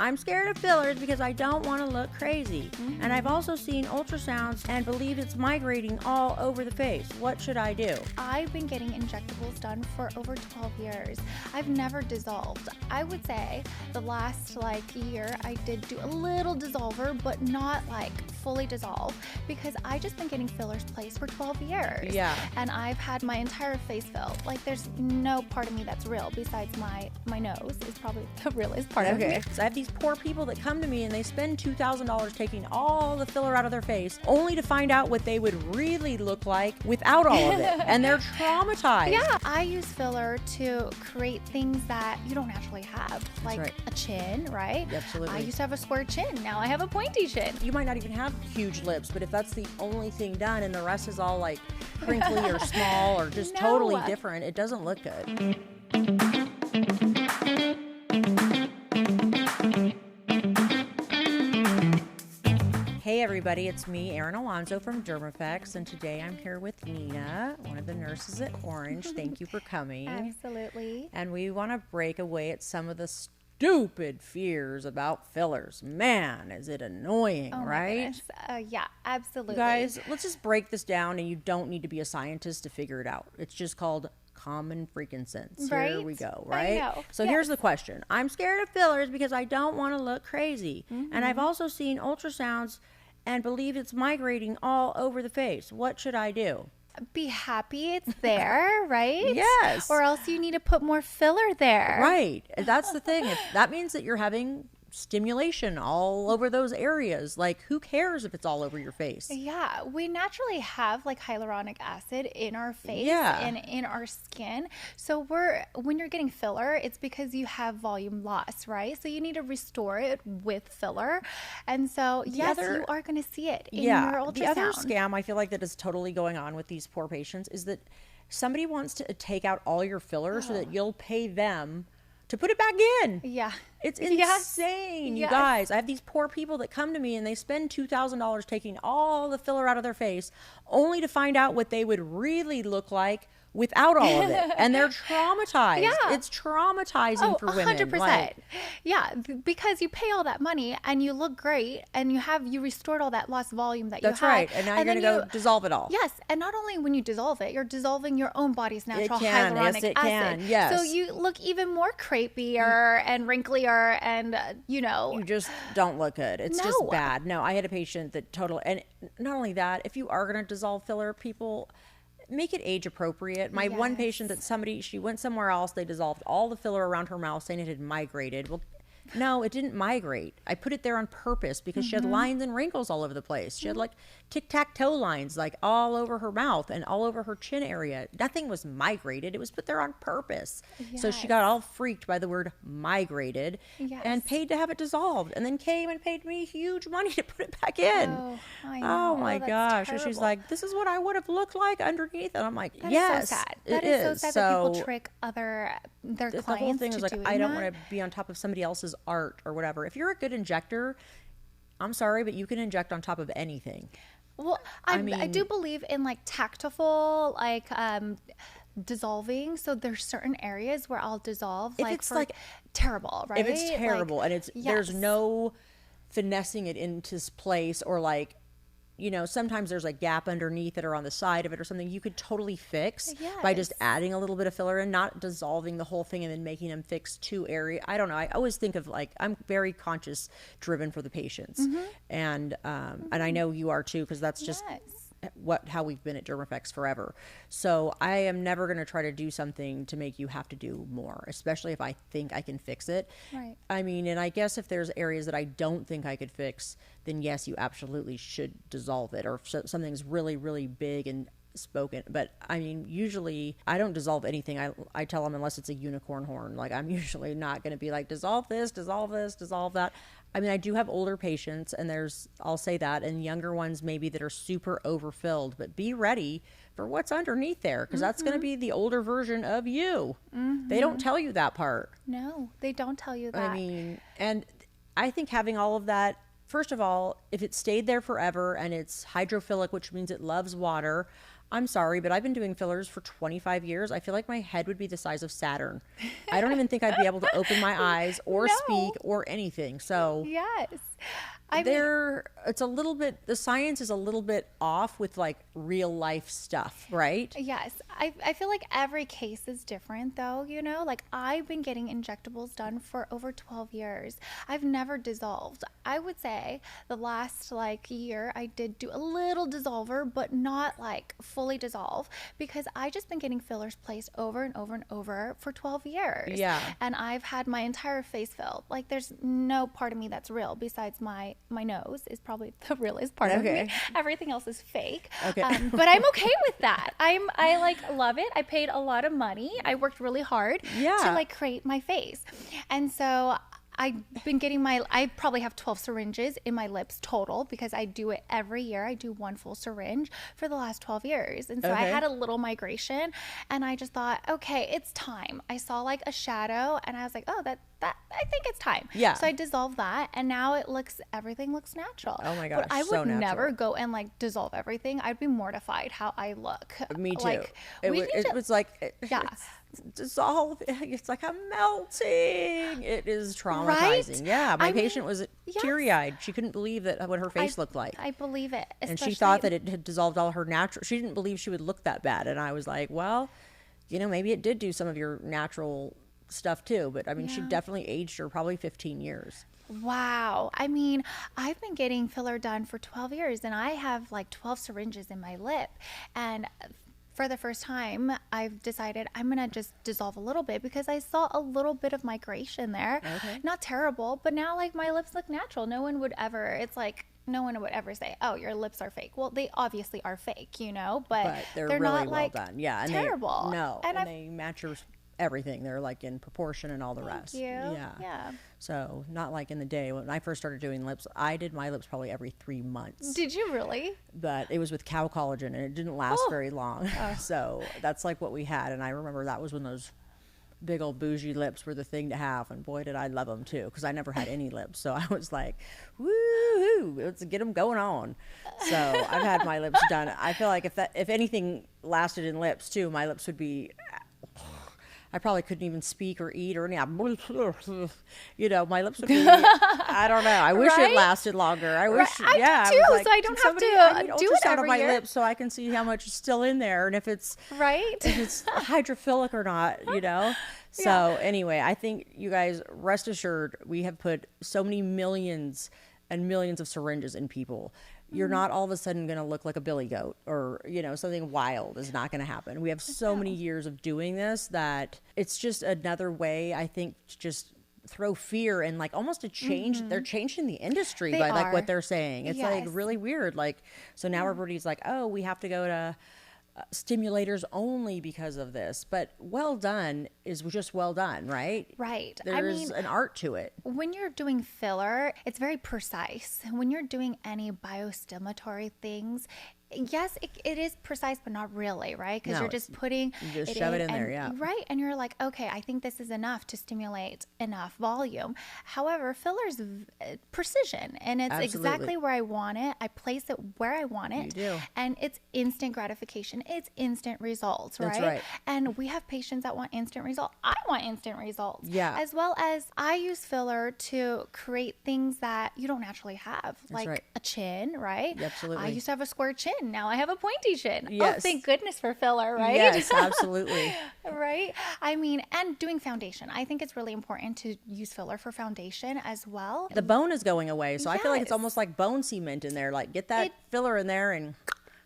I'm scared of fillers because I don't want to look crazy. And I've also seen ultrasounds and believe it's migrating all over the face. What should I do? I've been getting injectables done for over 12 years. I've never dissolved. I would say the last year I did do a little dissolver, but not fully dissolve, because I just been getting fillers placed for 12 years. Yeah. And I've had my entire face filled. There's no part of me that's real besides my nose is probably the realest part of me. So I have these poor people that come to me and they spend $2,000 taking all the filler out of their face only to find out what they would really look like without all of it. And they're traumatized. Yeah, I use filler to create things that you don't naturally have, like a chin, right? Absolutely. I used to have a square chin. Now I have a pointy chin. You might not even have huge lips, but if that's the only thing done and the rest is all crinkly or small or just totally different, it doesn't look good. Hey everybody, it's me, Erin Alonso from DermFx, and today I'm here with Nina, one of the nurses at Orange. Thank you for coming. Absolutely. And we want to break away at some of the stupid fears about fillers. Man, is it annoying, right? Yeah, absolutely. You guys, let's just break this down, and you don't need to be a scientist to figure it out. It's just called common freaking sense. Right? Here we go, right? I know. So here's the question. I'm scared of fillers because I don't want to look crazy. And I've also seen ultrasounds and believe it's migrating all over the face. What should I do? Be happy it's there, right? Yes. Or else you need to put more filler there. Right. That's the thing. If that means that you're having stimulation all over those areas. Who cares if it's all over your face? Yeah, we naturally have hyaluronic acid in our face and in our skin. So when you're getting filler, it's because you have volume loss, right? So you need to restore it with filler. And so you are going to see it in your ultrasound. The other scam I feel like that is totally going on with these poor patients is that somebody wants to take out all your filler so that you'll pay them to put it back in. Yeah. It's insane, you guys. I have these poor people that come to me and they spend $2,000 taking all the filler out of their face only to find out what they would really look like without all of it. And they're traumatized. Yeah. It's traumatizing for women. 100%. Because you pay all that money and you look great and you restored all that lost volume that you had. That's right. And now you're going to go dissolve it all. Yes. And not only when you dissolve it, you're dissolving your own body's natural hyaluronic acid. Can. Yes. So you look even more crepier and wrinklier and, You just don't look good. It's just bad. No, I had a patient that and not only that, if you are going to dissolve filler, people make it age appropriate. My one patient she went somewhere else, they dissolved all the filler around her mouth saying it had migrated. Well, no, it didn't migrate. I put it there on purpose because she had lines and wrinkles all over the place. She had tic-tac-toe lines all over her mouth and all over her chin area. Nothing was migrated. It was put there on purpose. So she got all freaked by the word migrated and paid to have it dissolved, and then came and paid me huge money to put it back in. Oh, I know. Oh my gosh. Terrible. And she's like, this is what I would have looked like underneath. And I'm like, That yes, is so sad. it That is so sad that people So trick their the clients whole thing is to I don't want to be on top of somebody else's art or whatever. If you're a good injector, I'm sorry, but you can inject on top of anything. Well, I do believe in tactile dissolving. So there's certain areas where I'll dissolve if it's terrible, right? If it's terrible and there's no finessing it into place, or sometimes there's a gap underneath it or on the side of it or something you could totally fix by just adding a little bit of filler and not dissolving the whole thing and then making them fix two area. I don't know. I always think of I'm very conscious driven for the patients. And I know you are too, because that's just how we've been at DermFx forever. So I am never going to try to do something to make you have to do more, especially if I think I can fix it. Right. And I guess if there's areas that I don't think I could fix, then yes, you absolutely should dissolve it, or if something's really, really big and spoken. But usually I don't dissolve anything. I tell them, unless it's a unicorn horn, I'm usually not going to be dissolve this, dissolve that. I do have older patients, and I'll say that, and younger ones maybe that are super overfilled, but be ready for what's underneath there, because that's going to be the older version of you. They don't tell you that part. No, they don't tell you that. And I think having all of that, first of all, if it stayed there forever and it's hydrophilic, which means it loves water, I'm sorry, but I've been doing fillers for 25 years. I feel like my head would be the size of Saturn. I don't even think I'd be able to open my eyes or speak or anything. So yes. It's a little bit, the science is a little bit off with like real life stuff, right? Yes. I feel like every case is different though, you know, like I've been getting injectables done for over 12 years. I've never dissolved. I would say the last like year I did do a little dissolver, but not like fully dissolve, because I just been getting fillers placed over and over and over for 12 years. Yeah. And I've had my entire face filled. Like there's no part of me that's real besides my nose is probably the realest part of me. Everything else is fake. Okay. But I'm okay with that. I like love it. I paid a lot of money. I worked really hard to like create my face. And so I've been getting I probably have 12 syringes in my lips total, because I do it every year. I do one full syringe for the last 12 years. And so I had a little migration and I just thought, okay, it's time. I saw like a shadow and I was like, oh, that I think it's time. Yeah. So I dissolved that and now everything looks natural. Oh my gosh. But I would never go and like dissolve everything. I'd be mortified how I look. Me too. Like, it was like, dissolve. It's like I'm melting. It is traumatizing. Right? Yeah. My patient was teary eyed. She couldn't believe what her face looked like. I believe it. And she thought that it had dissolved all her natural. She didn't believe she would look that bad. And I was like, well, you know, maybe it did do some of your natural stuff too. But I mean, she definitely aged her probably 15 years. Wow. I mean, I've been getting filler done for 12 years and I have like 12 syringes in my lip. And for the first time, I've decided I'm going to just dissolve a little bit because I saw a little bit of migration there. Okay. Not terrible, but now like my lips look natural. No one would ever say, oh, your lips are fake. Well, they obviously are fake, you know, but they're really not well like done. Yeah. And terrible. And they match your everything. They're like in proportion and all the rest. Thank you. Yeah. So not like in the day when I first started doing lips, I did my lips probably every 3 months. Did you really? But it was with cow collagen and it didn't last very long. So that's like what we had. And I remember that was when those big old bougie lips were the thing to have. And boy, did I love them too, because I never had any lips. So I was like, woo, let's get them going on. So I've had my lips done. I feel like if anything lasted in lips too, my lips would be, I probably couldn't even speak or eat or any, you know, my lips would be, I don't know. I wish it lasted longer. I wish, I do too, like, so I don't have to do it every my year. lips so I can see how much is still in there and if it's hydrophilic or not, you know. So anyway, I think you guys rest assured we have put so many millions and millions of syringes in people. You're not all of a sudden going to look like a billy goat or, you know, something wild is not going to happen. We have so many years of doing this that it's just another way, I think, to just throw fear and like almost a change. They're changing the industry by like what they're saying. It's like really weird. Like, so now everybody's like, oh, we have to go to stimulators only because of this, but well done is just well done, right? Right. There's an art to it. When you're doing filler, it's very precise. When you're doing any biostimulatory things, yes, it is precise, but not really, right? Because you're just putting shove it in there, right. And you're like, okay, I think this is enough to stimulate enough volume. However, filler's precision, and it's exactly where I want it. I place it where I want it. You do. And it's instant gratification. It's instant results, right? That's right. And we have patients that want instant results. I want instant results. Yeah. As well as I use filler to create things that you don't naturally have, like a chin, right? Absolutely. I used to have a square chin. Now I have a pointy chin. Yes. Oh, thank goodness for filler, right? Yes, absolutely. Right? I mean, and doing foundation. I think it's really important to use filler for foundation as well. The bone is going away, so I feel like it's almost like bone cement in there. Like get that filler in there and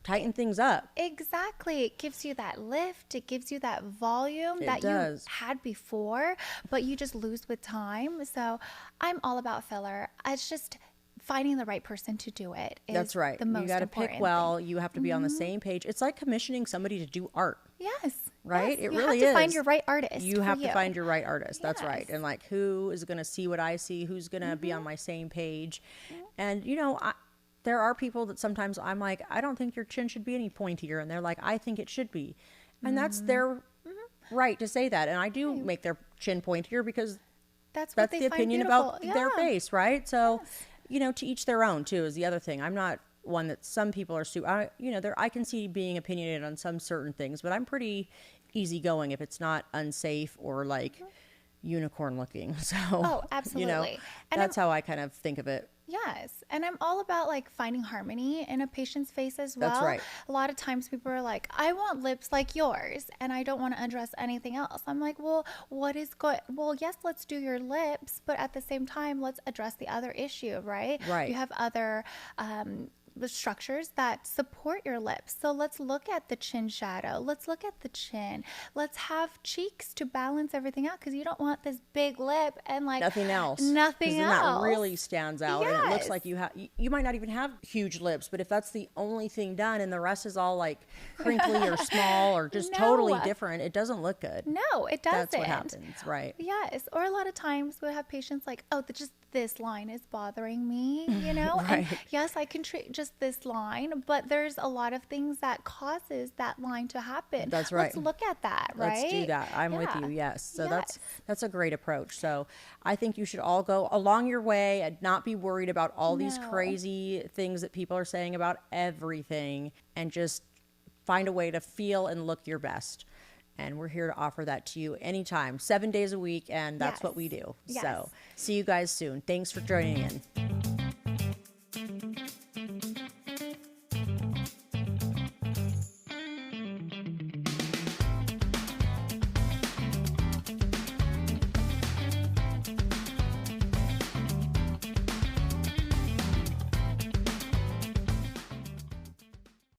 tighten things up. Exactly. It gives you that lift. It gives you that volume that you had before, but you just lose with time. So I'm all about filler. It's just finding the right person to do it is That's right. the most you got to pick well. thing. You have to be on the same page. It's like commissioning somebody to do art. Yes. Right? Yes. It you really is. You have to find your right artist. You have to find your right artist. That's right. And like who is going to see what I see? Who's going to be on my same page? And, you know, there are people that sometimes I'm like, I don't think your chin should be any pointier. And they're like, I think it should be. And that's their right to say that. And I do make their chin pointier because that's the opinion about their face, right? So, you know, to each their own too is the other thing. I'm not one that some people are I can see being opinionated on some certain things, but I'm pretty easygoing if it's not unsafe or like unicorn looking. So, oh, absolutely. And that's how I kind of think of it. Yes. And I'm all about like finding harmony in a patient's face as well. That's right. A lot of times people are like, I want lips like yours and I don't want to address anything else. I'm like, well, well, yes, let's do your lips, but at the same time, let's address the other issue, right? Right. You have other, the structures that support your lips. So let's look at the chin shadow. Let's look at the chin. Let's have cheeks to balance everything out, because you don't want this big lip and like nothing else. Nothing else. That really stands out. Yes. And it looks like you might not even have huge lips, but if that's the only thing done and the rest is all like crinkly or small or just totally different, it doesn't look good. No, it doesn't. That's what happens, right? Yes. Or a lot of times we'll have patients like, oh, just this line is bothering me, Right. And yes, I can treat just this line, but there's a lot of things that causes that line to happen. That's right. Let's look at that, right? Let's do that. I'm with you. Yes. So that's a great approach. So I think you should all go along your way and not be worried about all these crazy things that people are saying about everything, and just find a way to feel and look your best. And we're here to offer that to you anytime, 7 days a week. And that's what we do. Yes. So see you guys soon. Thanks for joining in.